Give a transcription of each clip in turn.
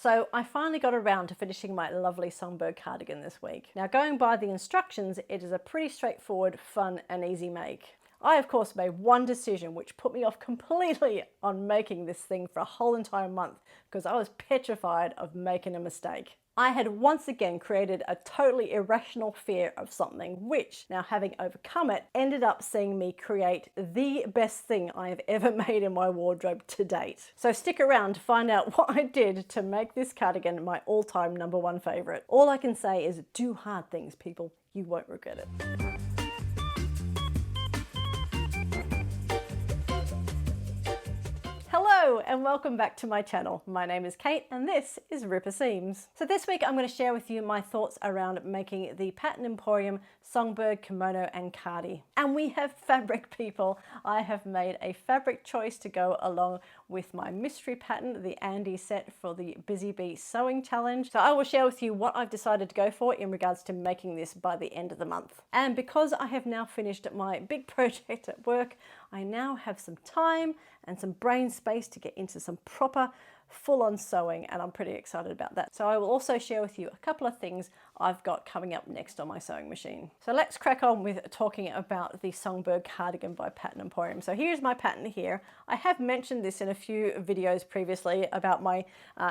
So I finally got around to finishing my lovely Songbird cardigan this week. Now, going by the instructions, it is a pretty straightforward, fun and easy make. I of course made one decision which put me off completely on making this thing for a whole entire month because I was petrified of making a mistake. I had once again created a totally irrational fear of something which, now having overcome it, ended up seeing me create the best thing I have ever made in my wardrobe to date. So stick around to find out what I did to make this cardigan my all-time #1 favourite. All I can say is do hard things, people. You won't regret it. Hello and welcome back to my channel. My name is Kate and this is Ripper Seams. So this week I'm going to share with you my thoughts around making the Pattern Emporium Songbird, Kimono and Cardi. And we have fabric, people. I have made a fabric choice to go along with my mystery pattern, the Andy set for the Busy Bee Sewing Challenge. So I will share with you what I've decided to go for in regards to making this by the end of the month. And because I have now finished my big project at work, I now have some time and some brain space to get into some proper full-on sewing, and I'm pretty excited about that. So I will also share with you a couple of things I've got coming up next on my sewing machine. So let's crack on with talking about the Songbird cardigan by Pattern Emporium. So here's my pattern here. I have mentioned this in a few videos previously about my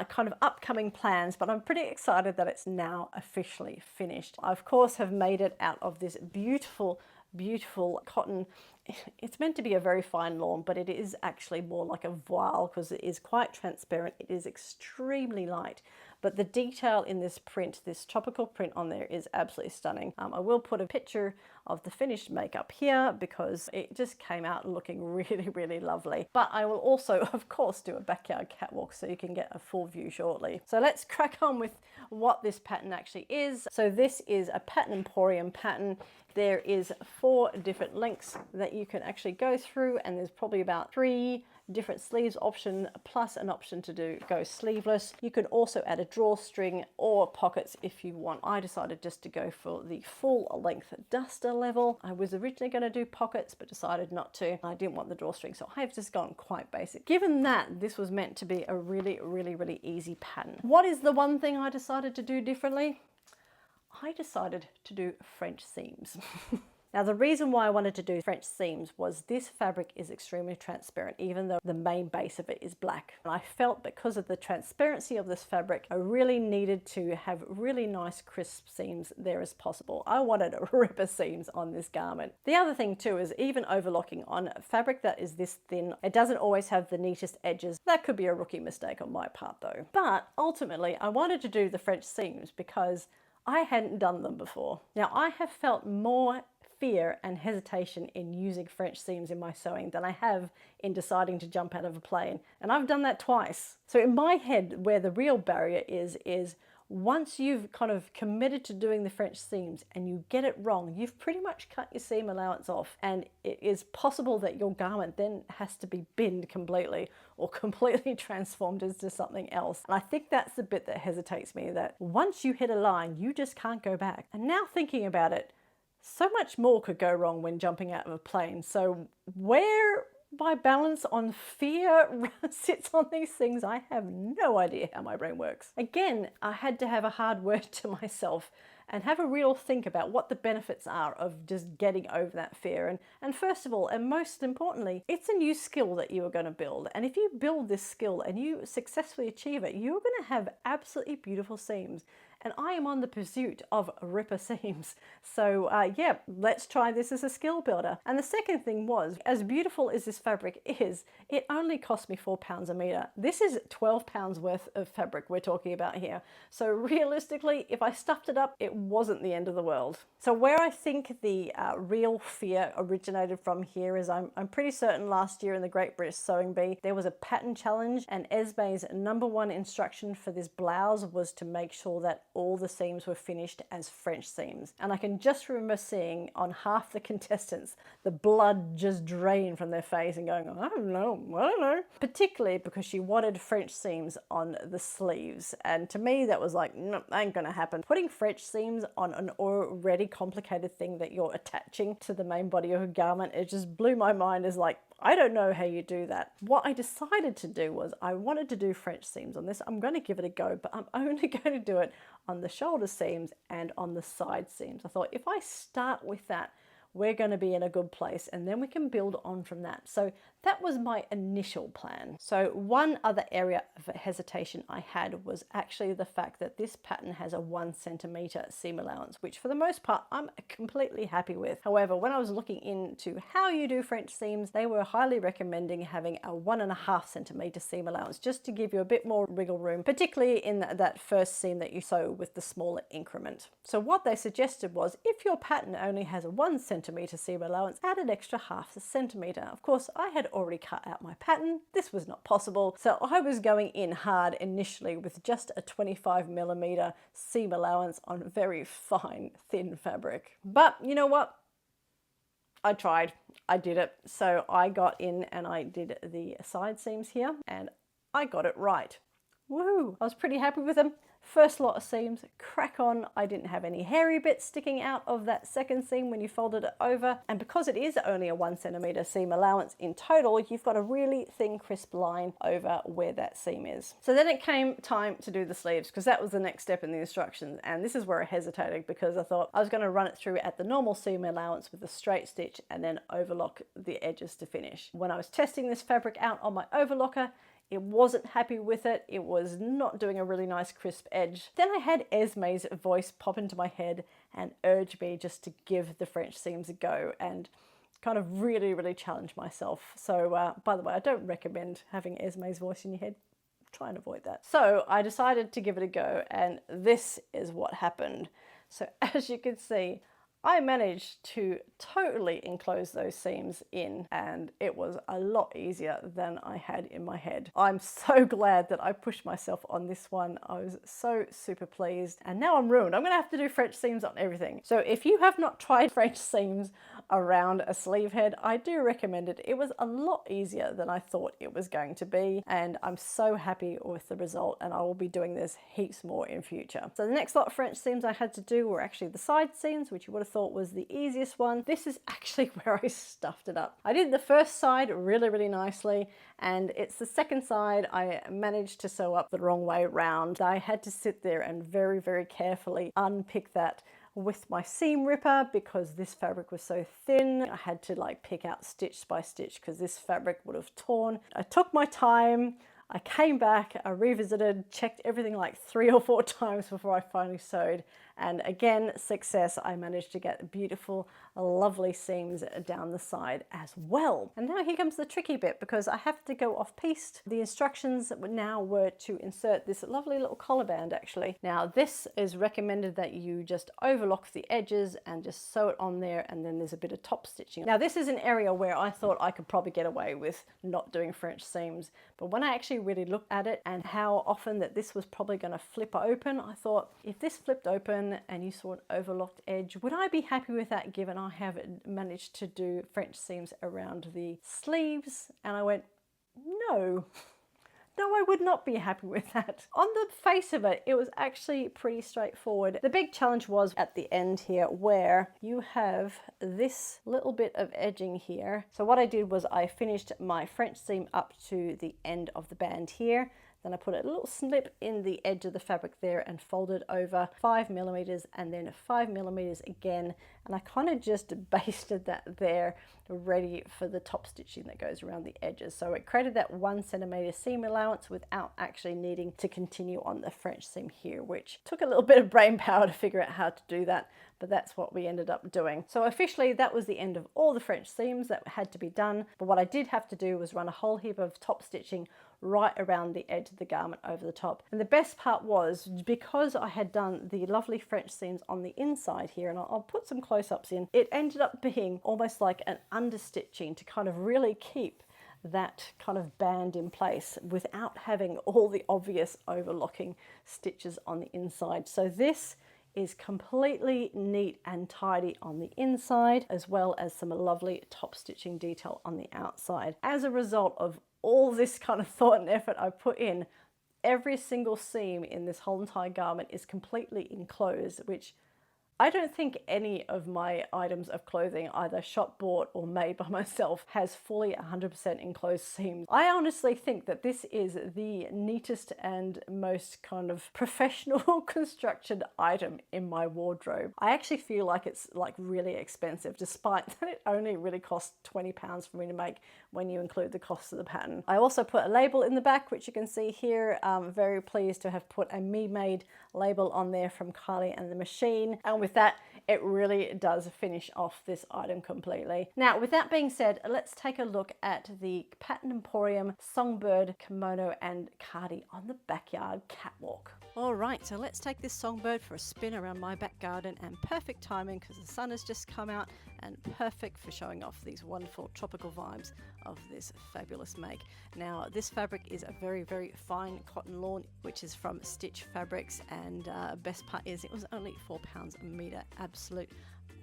kind of upcoming plans, but I'm pretty excited that it's now officially finished. I of course have made it out of this beautiful cotton. It's meant to be a very fine lawn, but it is actually more like a voile because it is quite transparent. It is extremely light, but the detail in this print, this tropical print on there, is absolutely stunning. I will put a picture of the finished makeup here because it just came out looking really lovely. But I will also of course do a backyard catwalk so you can get a full view shortly. So let's crack on with what this pattern actually is. So this is a Pattern Emporium pattern. There is 4 different lengths that you can actually go through, and there's probably about 3 different sleeves option plus an option to go sleeveless. You can also add a drawstring or pockets if you want. I decided just to go for the full length duster level. I was originally going to do pockets but decided not to. I didn't want the drawstring, so I've just gone quite basic. Given that this was meant to be a really easy pattern. What is the one thing I decided to do differently? I decided to do French seams. Now the reason why I wanted to do French seams was this fabric is extremely transparent, even though the main base of it is black. And I felt because of the transparency of this fabric, I really needed to have really nice crisp seams there as possible. I wanted ripper seams on this garment. The other thing too is even overlocking on fabric that is this thin, it doesn't always have the neatest edges. That could be a rookie mistake on my part though. But ultimately I wanted to do the French seams because I hadn't done them before. Now I have felt more fear and hesitation in using French seams in my sewing than I have in deciding to jump out of a plane. And I've done that twice. So in my head, where the real barrier is once you've kind of committed to doing the French seams and you get it wrong, you've pretty much cut your seam allowance off, and it is possible that your garment then has to be binned completely or completely transformed into something else. And I think that's the bit that hesitates me, that once you hit a line, you just can't go back. And now thinking about it, so much more could go wrong when jumping out of a plane. So where my balance on fear sits on these things, I have no idea how my brain works. Again, I had to have a hard word to myself and have a real think about what the benefits are of just getting over that fear. And first of all, and most importantly, it's a new skill that you are going to build. And if you build this skill and you successfully achieve it, you're going to have absolutely beautiful seams. And I am on the pursuit of ripper seams. So yeah, let's try this as a skill builder. And the second thing was, as beautiful as this fabric is, it only cost me £4 a meter. This is £12 worth of fabric we're talking about here. So realistically, if I stuffed it up, it wasn't the end of the world. So where I think the real fear originated from here is I'm pretty certain last year in the Great British Sewing Bee, there was a pattern challenge, and Esme's #1 instruction for this blouse was to make sure that all the seams were finished as French seams. And I can just remember seeing on half the contestants the blood just drain from their face and going, I don't know. Particularly because she wanted French seams on the sleeves. And to me that was like, no, that ain't gonna happen. Putting French seams on an already complicated thing that you're attaching to the main body of a garment, it just blew my mind as like, I don't know how you do that. What I decided to do was I wanted to do French seams on this. I'm going to give it a go, but I'm only going to do it on the shoulder seams and on the side seams. I thought if I start with that, we're going to be in a good place, and then we can build on from that. So that was my initial plan. So one other area of hesitation I had was actually the fact that this pattern has a 1 centimeter seam allowance, which for the most part I'm completely happy with. However, when I was looking into how you do French seams, they were highly recommending having a 1.5 centimeter seam allowance, just to give you a bit more wiggle room, particularly in that first seam that you sew with the smaller increment. So what they suggested was, if your pattern only has a 1 centimeter seam allowance, add an extra 0.5 centimeter. Of course, I had already cut out my pattern. This was not possible. So I was going in hard initially with just a 25 millimeter seam allowance on very fine, thin fabric. But you know what? I tried. I did it. So I got in and I did the side seams here and I got it right. Woo! I was pretty happy with them. First lot of seams, crack on. I didn't have any hairy bits sticking out of that second seam when you folded it over. And because it is only a 1 centimeter seam allowance in total, you've got a really thin, crisp line over where that seam is. So then it came time to do the sleeves, because that was the next step in the instructions. And this is where I hesitated, because I thought I was going to run it through at the normal seam allowance with a straight stitch and then overlock the edges to finish. When I was testing this fabric out on my overlocker, it wasn't happy with it. It was not doing a really nice crisp edge. Then I had Esme's voice pop into my head and urge me just to give the French seams a go and kind of really, really challenge myself. So by the way, I don't recommend having Esme's voice in your head. Try and avoid that. So I decided to give it a go, and this is what happened. So as you can see, I managed to totally enclose those seams in, and it was a lot easier than I had in my head. I'm so glad that I pushed myself on this one. I was so super pleased, and now I'm ruined. I'm gonna have to do French seams on everything. So if you have not tried French seams around a sleeve head, I do recommend it. It was a lot easier than I thought it was going to be, and I'm so happy with the result, and I will be doing this heaps more in future. So the next lot of French seams I had to do were actually the side seams, which you would have thought was the easiest one. This is actually where I stuffed it up. I did the first side really, really nicely, and it's the second side I managed to sew up the wrong way round. I had to sit there and very, very carefully unpick that with my seam ripper, because this fabric was so thin. I had to like pick out stitch by stitch because this fabric would have torn. I took my time. I came back, I revisited, checked everything like 3 or 4 times before I finally sewed. And again, success. I managed to get beautiful, lovely seams down the side as well. And now here comes the tricky bit, because I have to go off piste. The instructions now were to insert this lovely little collar band actually. Now this is recommended that you just overlock the edges and just sew it on there, and then there's a bit of top stitching. Now this is an area where I thought I could probably get away with not doing French seams, but when I actually really looked at it and how often that this was probably going to flip open, I thought, if this flipped open and you saw an overlocked edge, would I be happy with that, given I have managed to do French seams around the sleeves? And I went, no. No, I would not be happy with that. On the face of it, it was actually pretty straightforward. The big challenge was at the end here, where you have this little bit of edging here. So what I did was I finished my French seam up to the end of the band here. Then I put a little snip in the edge of the fabric there and folded over 5 millimeters and then 5 millimeters again. And I kind of just basted that there, ready for the top stitching that goes around the edges. So it created that 1 centimeter seam allowance without actually needing to continue on the French seam here, which took a little bit of brain power to figure out how to do that. But that's what we ended up doing. So officially that was the end of all the French seams that had to be done. But what I did have to do was run a whole heap of top stitching right around the edge of the garment over the top. And the best part was, because I had done the lovely French seams on the inside here, and I'll put some close-ups in, it ended up being almost like an understitching to kind of really keep that kind of band in place without having all the obvious overlocking stitches on the inside. So this is completely neat and tidy on the inside, as well as some lovely top stitching detail on the outside. As a result of all this kind of thought and effort I put in, every single seam in this whole entire garment is completely enclosed, which I don't think any of my items of clothing, either shop bought or made by myself, has fully 100% enclosed seams. I honestly think that this is the neatest and most kind of professional constructed item in my wardrobe. I actually feel like it's like really expensive, despite that it only really costs £20 for me to make when you include the cost of the pattern. I also put a label in the back, which you can see here. I'm very pleased to have put a me-made label on there from Carly and the Machine. And with that, it really does finish off this item completely. Now, with that being said, let's take a look at the Pattern Emporium Songbird Kimono and Cardi on the backyard catwalk. All right, so let's take this Songbird for a spin around my back garden, and perfect timing because the sun has just come out, and perfect for showing off these wonderful tropical vibes of this fabulous make. Now, this fabric is a very, very fine cotton lawn, which is from Stitch Fabrics, and best part is it was only £4 a metre. Absolute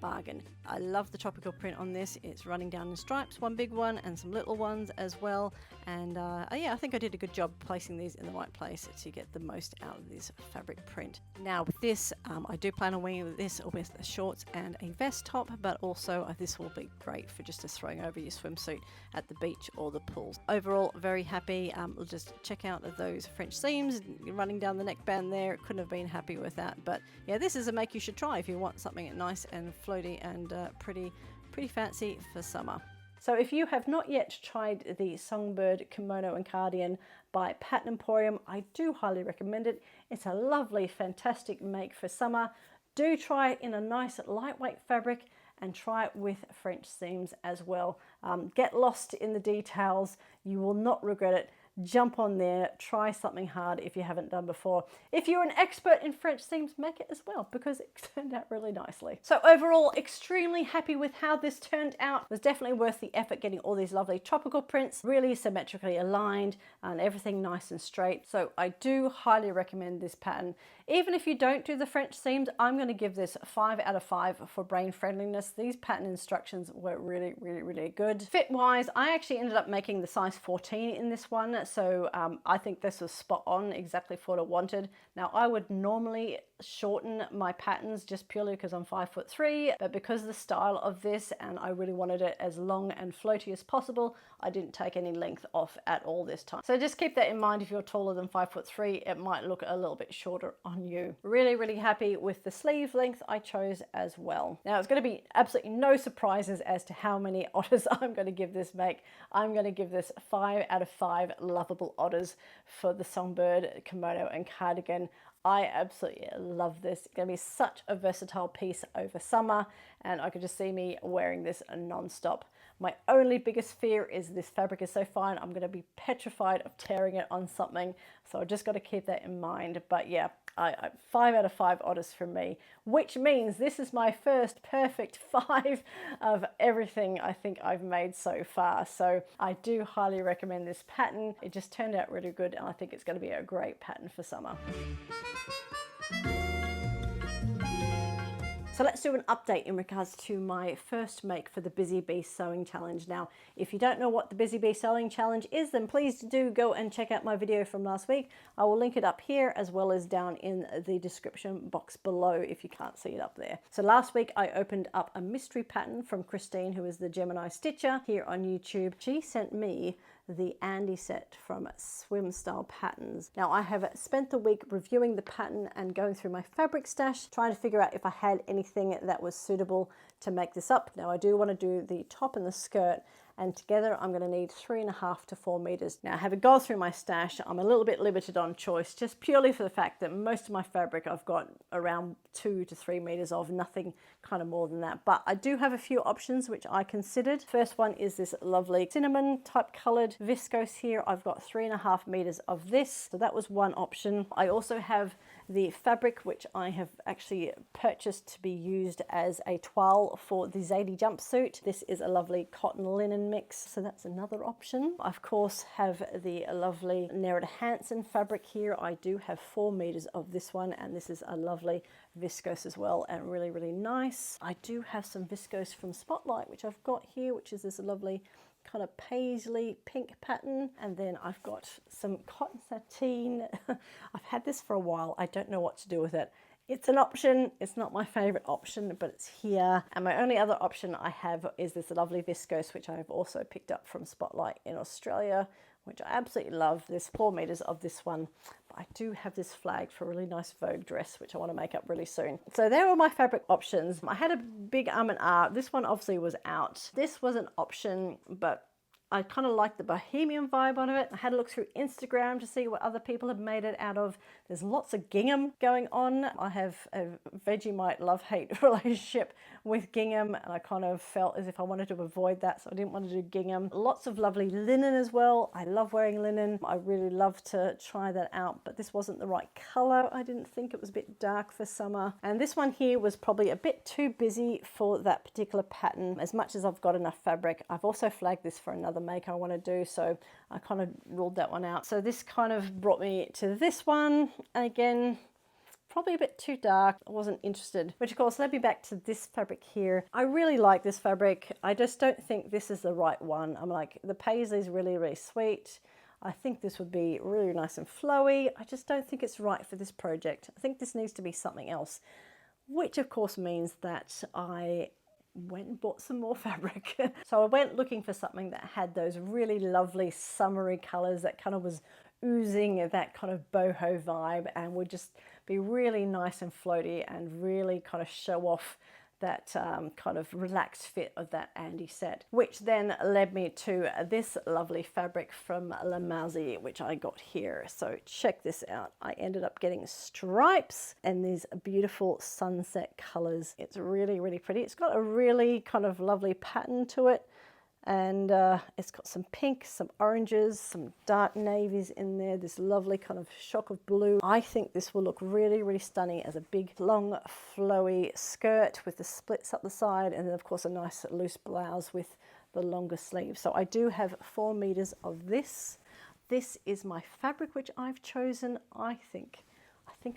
bargain. I love the tropical print on this. It's running down in stripes, one big one and some little ones as well. And yeah, I think I did a good job placing these in the right place to get the most out of this fabric print. Now with this, I do plan on wearing this with the shorts and a vest top, but also this will be great for just throwing over your swimsuit at the beach or the pools. Overall, very happy. We'll just check out those French seams running down the neckband there. Couldn't have been happy with that. But yeah, this is a make you should try if you want something nice and floaty and pretty fancy for summer. So if you have not yet tried the Songbird Kimono and Cardigan by Pattern Emporium, I do highly recommend it. It's a lovely, fantastic make for summer. Do try it in a nice lightweight fabric and try it with French seams as well. Get lost in the details. You will not regret it. Jump on there, try something hard if you haven't done before. If you're an expert in French seams, make it as well, because it turned out really nicely. So overall, extremely happy with how this turned out. It was definitely worth the effort getting all these lovely tropical prints, really symmetrically aligned and everything nice and straight. So I do highly recommend this pattern. Even if you don't do the French seams, I'm going to give this 5 out of 5 for brain friendliness. These pattern instructions were really good. Fit wise, I actually ended up making the size 14 in this one. So I think this was spot on, exactly for what I wanted. Now I would normally shorten my patterns just purely because I'm 5'3", but because of the style of this and I really wanted it as long and floaty as possible, I didn't take any length off at all this time. So just keep that in mind. If you're taller than 5'3", it might look a little bit shorter on you. Really happy with the sleeve length I chose as well. Now it's going to be absolutely no surprises as to how many otters I'm going to give this make. I'm going to give this 5 out of 5 lovable otters for the Songbird Kimono and Cardigan. I absolutely love this. It's going to be such a versatile piece over summer, and I could just see me wearing this non-stop. My only biggest fear is this fabric is so fine, I'm going to be petrified of tearing it on something, so I just got to keep that in mind. But yeah, 5 out of 5 otters from me, which means this is my first perfect 5 of everything I think I've made so far. So I do highly recommend this pattern. It just turned out really good, and I think it's going to be a great pattern for summer. So let's do an update in regards to my first make for the Busy Bee Sewing Challenge. Now, if you don't know what the Busy Bee Sewing Challenge is, then please do go and check out my video from last week. I will link it up here as well as down in the description box below if you can't see it up there. So last week I opened up a mystery pattern from Christine, who is the Gemini Stitcher here on YouTube. She sent me the Andy set from Swim Style Patterns. Now I have spent the week reviewing the pattern and going through my fabric stash, trying to figure out if I had anything that was suitable to make this up. Now I do want to do the top and the skirt, and together I'm going to need 3.5 to 4 meters. Now, having gone through my stash, I'm a little bit limited on choice, just purely for the fact that most of my fabric I've got around 2 to 3 meters of, nothing kind of more than that. But I do have a few options which I considered. First one is this lovely cinnamon type colored viscose here. I've got 3.5 meters of this, so that was one option. I also have the fabric which I have actually purchased to be used as a toile for the Zadie jumpsuit. This is a lovely cotton linen mix, so that's another option. I of course have the lovely Nerida Hansen fabric here. I do have 4 meters of this one, and this is a lovely viscose as well, and really nice. I do have some viscose from Spotlight which I've got here, which is this lovely kind of paisley pink pattern, and then I've got some cotton sateen. I've had this for a while. I don't know what to do with it. It's an option. It's not my favorite option, but it's here. And my only other option I have is this lovely viscose, which I have also picked up from Spotlight in Australia, which I absolutely love. There's 4 meters of this one. But I do have this flagged for a really nice Vogue dress, which I want to make up really soon. So there were my fabric options. I had a big and ah. This one obviously was out. This was an option, but I kind of like the bohemian vibe on it. I had a look through Instagram to see what other people have made it out of. There's lots of gingham going on. I have a Vegemite love-hate relationship with gingham, and I kind of felt as if I wanted to avoid that, so I didn't want to do gingham. Lots of lovely linen as well. I love wearing linen. I really love to try that out, but this wasn't the right color. I didn't think it was a bit dark for summer. And this one here was probably a bit too busy for that particular pattern. As much as I've got enough fabric, I've also flagged this for another make I want to do, so I kind of ruled that one out. So this kind of brought me to this one. And again, probably a bit too dark. I wasn't interested, which of course led me back to this fabric here. I really like this fabric. I just don't think this is the right one. I'm like, the paisley is really, really sweet. I think this would be really nice and flowy. I just don't think it's right for this project. I think this needs to be something else, which of course means that I went and bought some more fabric. So I went looking for something that had those really lovely summery colors that kind of was oozing that kind of boho vibe and would just be really nice and floaty and really kind of show off that kind of relaxed fit of that Andy set, which then led me to this lovely fabric from La Mauzy, which I got here. So check this out. I ended up getting stripes and these beautiful sunset colors. It's really, really pretty. It's got a really kind of lovely pattern to it. And it's got some pink, some oranges, some dark navies in there, this lovely kind of shock of blue. I think this will look really, really stunning as a big, long, flowy skirt with the splits up the side, and then of course a nice loose blouse with the longer sleeves. So I do have 4 meters of this. This is my fabric which I've chosen. I think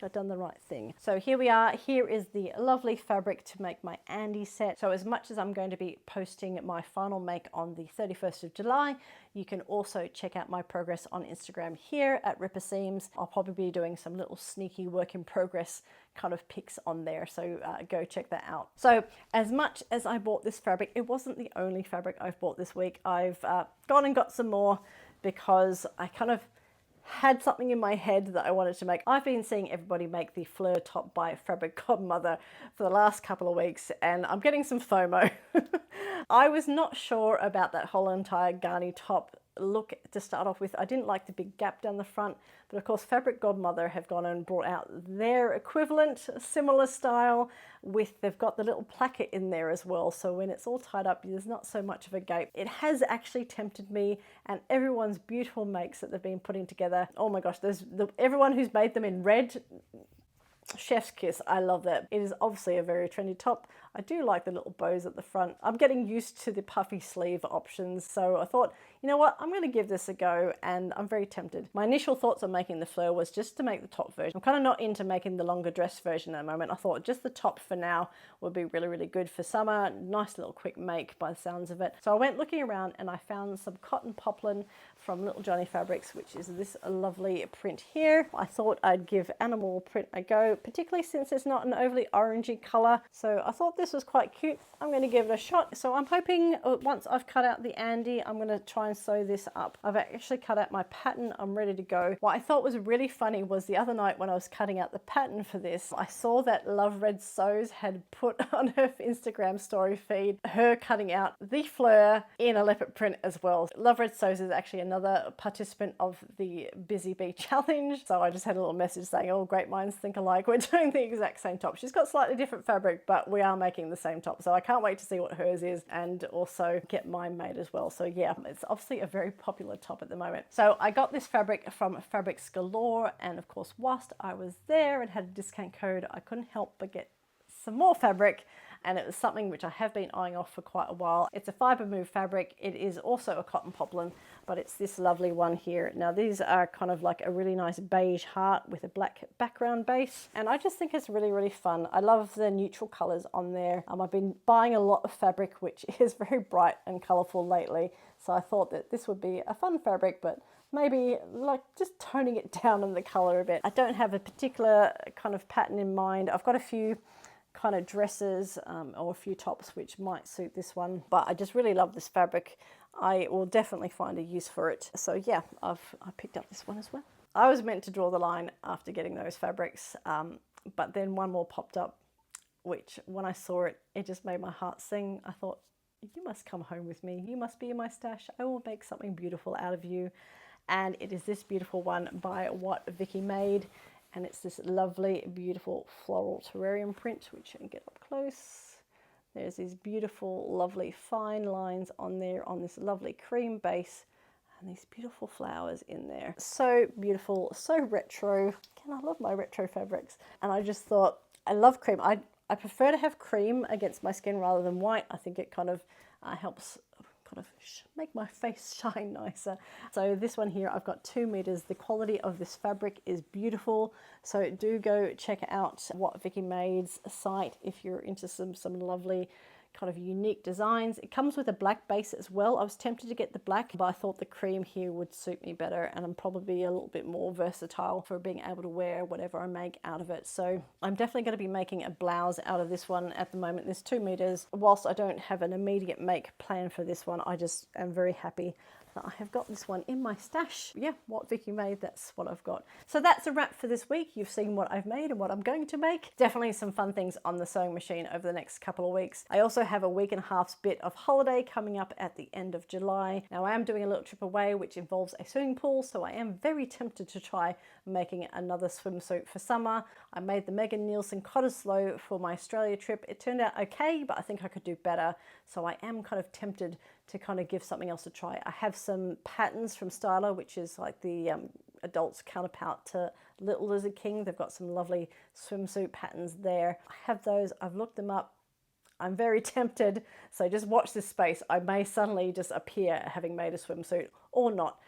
I've done the right thing. So here we are. Here is the lovely fabric to make my Andy set. So as much as I'm going to be posting my final make on the 31st of July, you can also check out my progress on Instagram here at Ripper Seams. I'll probably be doing some little sneaky work in progress kind of pics on there. So go check that out. So as much as I bought this fabric, it wasn't the only fabric I've bought this week. I've gone and got some more because I kind of had something in my head that I wanted to make. I've been seeing everybody make the fleur top by Fabric Godmother for the last couple of weeks, and I'm getting some FOMO. I was not sure about that whole entire Garni top look to start off with. I didn't like the big gap down the front, but of course Fabric Godmother have gone and brought out their equivalent, similar style with, they've got the little placket in there as well, so when it's all tied up there's not so much of a gape. It has actually tempted me, and everyone's beautiful makes that they've been putting together, oh my gosh, everyone who's made them in red, chef's kiss. I love that. It is obviously a very trendy top. I do like the little bows at the front. I'm getting used to the puffy sleeve options, so I thought, you know what, I'm going to give this a go, and I'm very tempted. My initial thoughts on making the fleur was just to make the top version. I'm kind of not into making the longer dress version at the moment. I thought just the top for now would be really, really good for summer. Nice little quick make by the sounds of it. So I went looking around and I found some cotton poplin from Little Johnny Fabrics, which is this lovely print here. I thought I'd give animal print a go, particularly since it's not an overly orangey color. So I thought this was quite cute. I'm going to give it a shot. So I'm hoping once I've cut out the Andy, I'm going to try and sew this up. I've actually cut out my pattern. I'm ready to go. What I thought was really funny was the other night when I was cutting out the pattern for this, I saw that Love Red Sews had put on her Instagram story feed her cutting out the fleur in a leopard print as well. Love Red Sews is actually another participant of the Busy Bee Challenge. So I just had a little message saying, oh, great minds think alike. We're doing the exact same top. She's got slightly different fabric, but we are making the same top. So I can't wait to see what hers is and also get mine made as well. So yeah, it's obviously a very popular top at the moment. So I got this fabric from Fabrics Galore, and of course whilst I was there and had a discount code, I couldn't help but get some more fabric, and it was something which I have been eyeing off for quite a while. It's a fiber move fabric. It is also a cotton poplin, but it's this lovely one here. Now these are kind of like a really nice beige heart with a black background base, and I just think it's really, really fun. I love the neutral colors on there. I've been buying a lot of fabric which is very bright and colorful lately, so I thought that this would be a fun fabric, but maybe like just toning it down in the color a bit. I don't have a particular kind of pattern in mind. I've got a few kind of dresses or a few tops which might suit this one, but I just really love this fabric. I will definitely find a use for it. So yeah, I picked up this one as well. I was meant to draw the line after getting those fabrics, but then one more popped up, which when I saw it, it just made my heart sing. I thought, you must come home with me. You must be in my stash. I will make something beautiful out of you. And it is this beautiful one by What Vicky Made. And it's this lovely, beautiful floral terrarium print, which you can get up close. There's these beautiful, lovely fine lines on there on this lovely cream base. And these beautiful flowers in there. So beautiful, so retro. Again, I love my retro fabrics. And I just thought, I love cream. I prefer to have cream against my skin rather than white. I think it kind of helps kind of make my face shine nicer. So this one here, I've got 2 meters. The quality of this fabric is beautiful. So do go check out What Vicky Made's site if you're into some lovely kind of unique designs. It comes with a black base as well. I was tempted to get the black, but I thought the cream here would suit me better, and I'm probably a little bit more versatile for being able to wear whatever I make out of it. So I'm definitely going to be making a blouse out of this one at the moment. This 2 meters. Whilst I don't have an immediate make plan for this one, I just am very happy that I have got this one in my stash. Yeah, What Vicky Made, that's what I've got. So that's a wrap for this week. You've seen what I've made and what I'm going to make. Definitely some fun things on the sewing machine over the next couple of weeks. I also have a week and a half's bit of holiday coming up at the end of July. Now I am doing a little trip away which involves a swimming pool, so I am very tempted to try making another swimsuit for summer. I made the Megan Nielsen Cottesloe for my Australia trip. It turned out okay, but I think I could do better. So I am kind of tempted to kind of give something else a try. I have some patterns from Styler, which is like the adults counterpart to Little Lizard King. They've got some lovely swimsuit patterns there. I have those, I've looked them up. I'm very tempted, so just watch this space. I may suddenly just appear having made a swimsuit or not.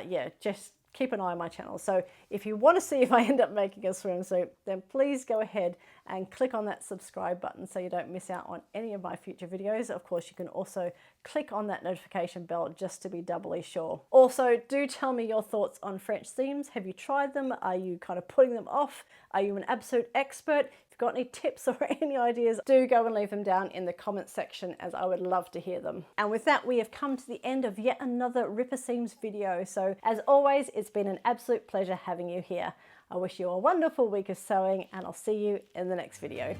Yeah, just keep an eye on my channel. So if you want to see if I end up making a swimsuit, then please go ahead and click on that subscribe button so you don't miss out on any of my future videos. Of course, you can also click on that notification bell just to be doubly sure. Also, do tell me your thoughts on French seams. Have you tried them? Are you kind of putting them off? Are you an absolute expert? Got any tips or any ideas, do go and leave them down in the comments section, as I would love to hear them. And with that, we have come to the end of yet another Ripper Seams video. So as always, it's been an absolute pleasure having you here. I wish you a wonderful week of sewing, and I'll see you in the next video.